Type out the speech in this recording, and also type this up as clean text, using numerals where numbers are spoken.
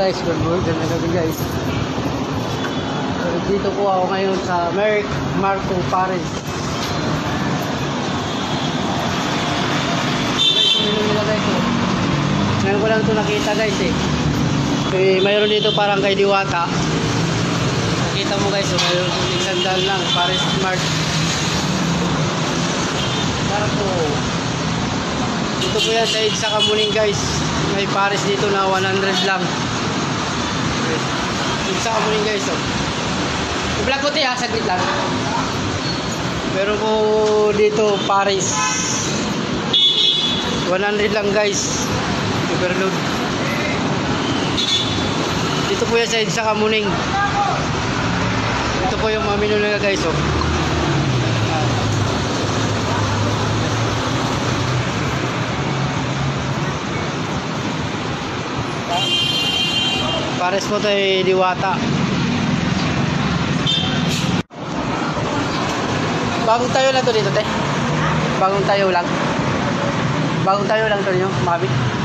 guys, good morning na gabi guys. Dito po ako ngayon sa Marco Pares. Guys, uminom nila guys. Ngayon ko lang ito nakita guys eh. Mayroon dito parang kay Diwata. Nakita mo guys, mayroon dito sandal lang, Pares Smart. Marco. Dito po yan sa EDSA Kamuning guys. May Pares dito na 100 lang. EDSA Kamuning guys oh. I-vlog ko tiya, saglit lang. Meron po dito Pares 100 lang guys. Overload. Dito po yan sa EDSA Kamuning. Ito po yung mamino nila guys oh. Pares po ito ay Diwata. Bagong tayo lang to dito te. Bagong tayo lang to nyo, Mami.